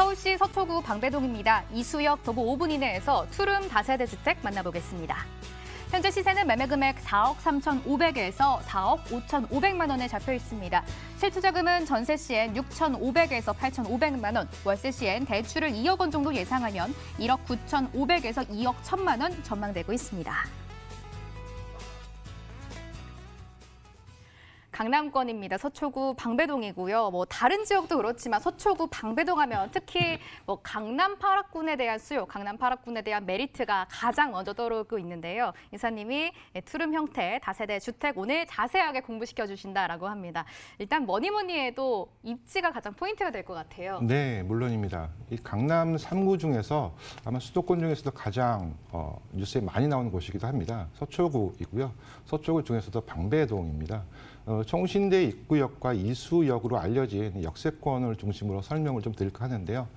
서울시 서초구 방배동입니다. 이수역 도보 5분 이내에서 투룸 다세대 주택 만나보겠습니다. 현재 시세는 매매 금액 4억 3,500에서 4억 5,500만 원에 잡혀 있습니다. 실투자금은 전세 시엔 6,500에서 8,500만 원, 월세 시엔 대출을 2억 원 정도 예상하면 1억 9,500에서 2억 1,000만 원 전망되고 있습니다. 강남권입니다. 서초구 방배동이고요. 다른 지역도 그렇지만 서초구 방배동 하면 특히 강남 8학군에 대한 수요, 강남 8학군에 대한 메리트가 가장 먼저 떠오르고 있는데요. 이사님이 투룸 형태 다세대 주택 오늘 자세하게 공부시켜 주신다라고 합니다. 일단 뭐니 해도 입지가 가장 포인트가 될 것 같아요. 네, 물론입니다. 이 강남 3구 중에서 아마 수도권 중에서도 가장 뉴스에 많이 나오는 곳이기도 합니다. 서초구이고요. 서초구 중에서도 방배동입니다. 총신대 입구역과 이수역으로 알려진 역세권을 중심으로 설명을 좀 드릴까 하는데요.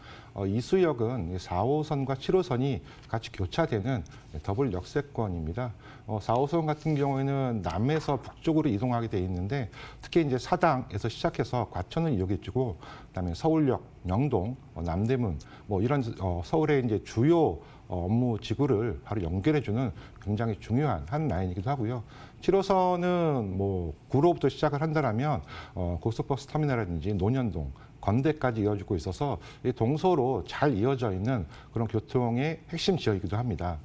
이수역은 4호선과 7호선이 같이 교차되는 더블 역세권입니다. 4호선 같은 경우에는 남에서 북쪽으로 이동하게 돼 있는데 특히 이제 사당에서 시작해서 과천을 이용해주고 그다음에 서울역, 명동, 남대문 이런 서울의 이제 주요 업무 지구를 바로 연결해주는 굉장히 중요한 한 라인이기도 하고요. 7호선은 구로부터 시작을 한다면 고속버스 터미널이라든지 논현동, 건대까지 이어지고 있어서 동서로 잘 이어져 있는 그런 교통의 핵심 지역이기도 합니다.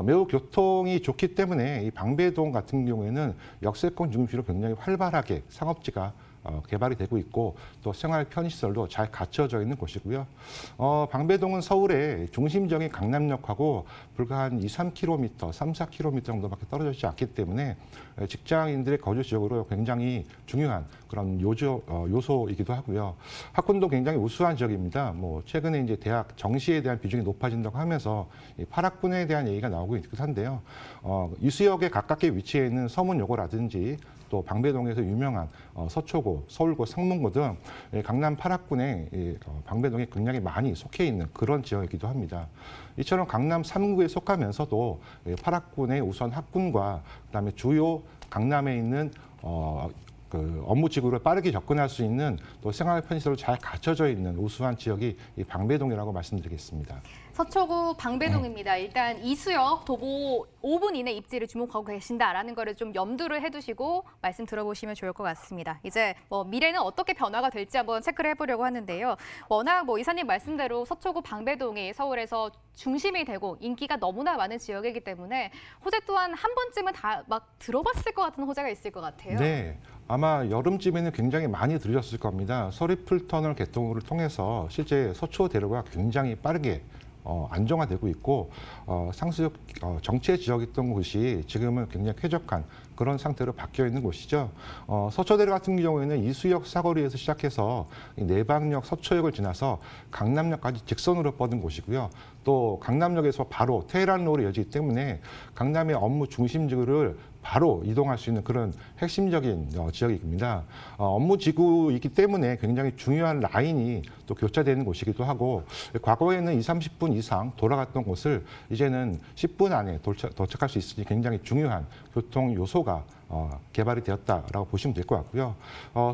매우 교통이 좋기 때문에 이 방배동 같은 경우에는 역세권 중심으로 굉장히 활발하게 상업지가 개발이 되고 있고 또 생활 편의시설도 잘 갖춰져 있는 곳이고요. 방배동은 서울의 중심적인 강남역하고 불과 한 2-3km, 3-4km 정도밖에 떨어져 있지 않기 때문에 직장인들의 거주 지역으로 굉장히 중요한 그런 요소이기도 하고요. 학군도 굉장히 우수한 지역입니다. 최근에 이제 대학 정시에 대한 비중이 높아진다고 하면서 이 8학군에 대한 얘기가 나오고 있기도 한데요. 이수역에 가깝게 위치해 있는 서문여고라든지 또 방배동에서 유명한 서초고, 서울고, 상문고 등 강남 8학군에 방배동에 굉장히 많이 속해 있는 그런 지역이기도 합니다. 이처럼 강남 3구에 속하면서도 8학군의 우선 학군과 그다음에 주요 강남에 있는 업무 지구를 빠르게 접근할 수 있는 또 생활 편의시설로 잘 갖춰져 있는 우수한 지역이 이 방배동이라고 말씀드리겠습니다. 서초구 방배동입니다. 일단 이수역 도보 5분 이내 입지를 주목하고 계신다라는 거를 좀 염두를 해두시고 말씀 들어보시면 좋을 것 같습니다. 이제 미래는 어떻게 변화가 될지 한번 체크를 해보려고 하는데요. 워낙 이사님 말씀대로 서초구 방배동이 서울에서 중심이 되고 인기가 너무나 많은 지역이기 때문에 호재 또한 한 번쯤은 다 들어봤을 것 같은 호재가 있을 것 같아요. 네. 아마 여름쯤에는 굉장히 많이 들으셨을 겁니다. 서리풀터널 개통을 통해서 실제 서초 대로가 굉장히 빠르게 안정화되고 있고 상수역 정체 지역이었던 곳이 지금은 굉장히 쾌적한 그런 상태로 바뀌어 있는 곳이죠. 서초대로 같은 경우에는 이수역 사거리에서 시작해서 내방역 서초역을 지나서 강남역까지 직선으로 뻗은 곳이고요. 또 강남역에서 바로 테헤란로로 이어지기 때문에 강남의 업무 중심지구를 바로 이동할 수 있는 그런 핵심적인 지역입니다. 업무 지구이기 때문에 굉장히 중요한 라인이 또 교차되는 곳이기도 하고 과거에는 20-30분 이상 돌아갔던 곳을 이제는 10분 안에 도착할 수 있으니 굉장히 중요한 교통 요소가 개발이 되었다라고 보시면 될 것 같고요.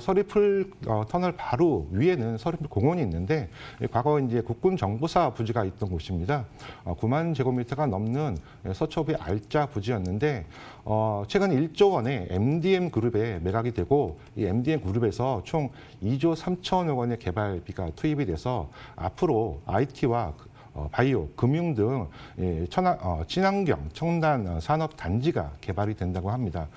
서리풀 터널 바로 위에는 서리풀 공원이 있는데 과거 이제 국군 정보사 부지가 있던 곳입니다. 9만 제곱미터가 넘는 서초구의 알짜 부지였는데 최근 1조 원의 MDM 그룹에 매각이 되고 이 MDM 그룹에서 총 2조 3천억 원의 개발비가 투입이 돼서 앞으로 IT와 바이오, 금융 등 친환경, 첨단 산업 단지가 개발이 된다고 합니다.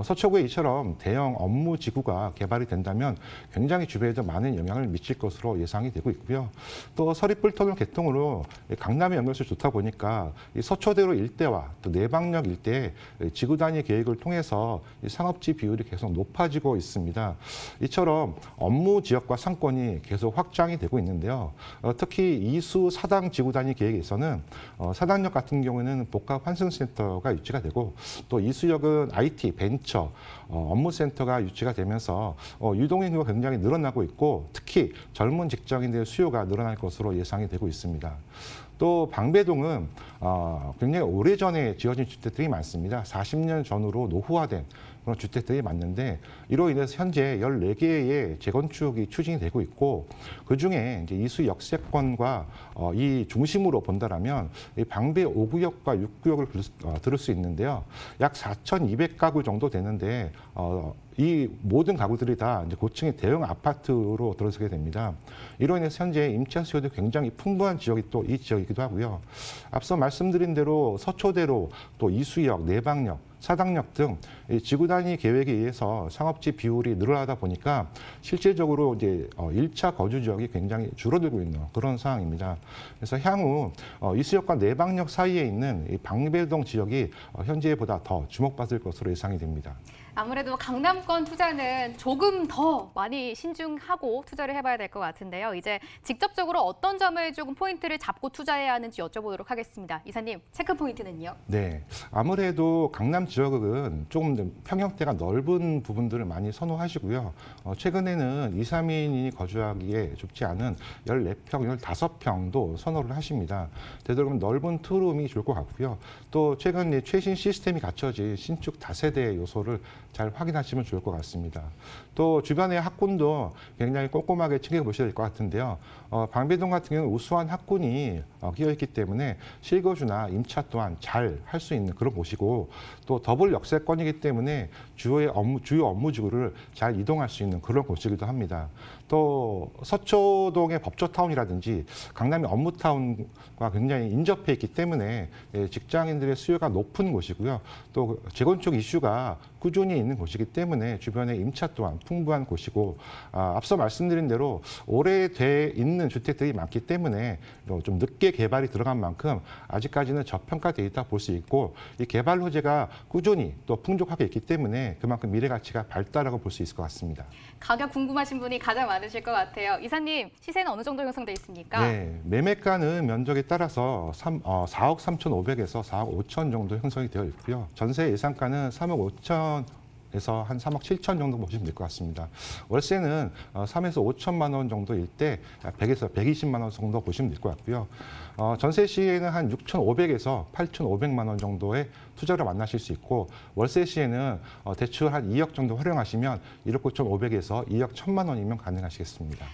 서초구에 이처럼 대형 업무 지구가 개발이 된다면 굉장히 주변에도 많은 영향을 미칠 것으로 예상이 되고 있고요. 또 서리풀터널 개통으로 강남의 연결성이 좋다 보니까 이 서초대로 일대와 또 내방역 일대의 지구 단위 계획을 통해서 이 상업지 비율이 계속 높아지고 있습니다. 이처럼 업무 지역과 상권이 계속 확장이 되고 있는데요. 특히 이수 사당 지구 단위 계획에서는 사당역 같은 경우에는 복합 환승센터가 유치가 되고 또 이수역은 IT, 벤처, 업무센터가 유치가 되면서 유동인구가 굉장히 늘어나고 있고 특히 젊은 직장인들의 수요가 늘어날 것으로 예상이 되고 있습니다. 또 방배동은 굉장히 오래전에 지어진 주택들이 많습니다. 40년 전으로 노후화된 그런 주택들이 많는데 이로 인해서 현재 14개의 재건축이 추진이 되고 있고 그중에 이제 이수 역세권과 이 중심으로 본다라면 이 방배 5구역과 6구역을 들을 수 있는데요. 약 4,200가구 정도 되는데 이 모든 가구들이 다 이제 고층의 대형 아파트로 들어서게 됩니다. 이로 인해서 현재 임차 수요도 굉장히 풍부한 지역이 또 이 지역이기도 하고요. 앞서 말씀드린 대로 서초대로 또 이수역, 내방역, 사당역 등 지구 단위 계획에 의해서 상업지 비율이 늘어나다 보니까 실질적으로 이제 1차 거주 지역이 굉장히 줄어들고 있는 그런 상황입니다. 그래서 향후 이수역과 내방역 사이에 있는 이 방배동 지역이 현재보다 더 주목받을 것으로 예상이 됩니다. 아무래도 강남권 투자는 조금 더 많이 신중하고 투자를 해봐야 될 것 같은데요. 이제 직접적으로 어떤 점을 조금 포인트를 잡고 투자해야 하는지 여쭤보도록 하겠습니다. 이사님, 체크 포인트는요? 네, 아무래도 강남 지역은 조금 평형대가 넓은 부분들을 많이 선호하시고요. 최근에는 2, 3인이 거주하기에 좋지 않은 14평, 15평도 선호를 하십니다. 되도록이면 넓은 투룸이 좋을 것 같고요. 또 최근 최신 시스템이 갖춰진 신축 다세대 요소를 잘 확인하시면 좋을 것 같습니다. 또 주변의 학군도 굉장히 꼼꼼하게 챙겨보셔야 될 것 같은데요. 방배동 같은 경우는 우수한 학군이 끼어있기 때문에 실거주나 임차 또한 잘 할 수 있는 그런 곳이고 또 더블 역세권이기 때문에 주요 업무지구를 잘 이동할 수 있는 그런 곳이기도 합니다. 또 서초동의 법조타운이라든지 강남의 업무타운과 굉장히 인접해 있기 때문에 직장인들의 수요가 높은 곳이고요. 또 재건축 이슈가 꾸준히 있는 곳이기 때문에 주변에 임차 또한 풍부한 곳이고 앞서 말씀드린 대로 오래돼 있는 주택들이 많기 때문에 좀 늦게 개발이 들어간 만큼 아직까지는 저평가돼 있다 볼 수 있고 이 개발 호재가 꾸준히 또 풍족하게 있기 때문에 그만큼 미래 가치가 밝다라고 볼 수 있을 것 같습니다. 가격 궁금하신 분이 가장 많으실 것 같아요. 이사님, 시세는 어느 정도 형성돼 있습니까? 네, 매매가는 면적에 따라서 4억 3,500에서 4억 5천 정도 형성이 되어 있고요. 전세 예상가는 3억 5천에서 한 3억 7천 정도 보시면 될 것 같습니다. 월세는 3에서 5천만 원 정도일 때 100에서 120만 원 정도 보시면 될 것 같고요. 전세 시에는 한 6,500에서 8,500만 원 정도의 투자를 만나실 수 있고 월세 시에는 대출 한 2억 정도 활용하시면 1억 9,500에서 2억 1,000만 원이면 가능하시겠습니다.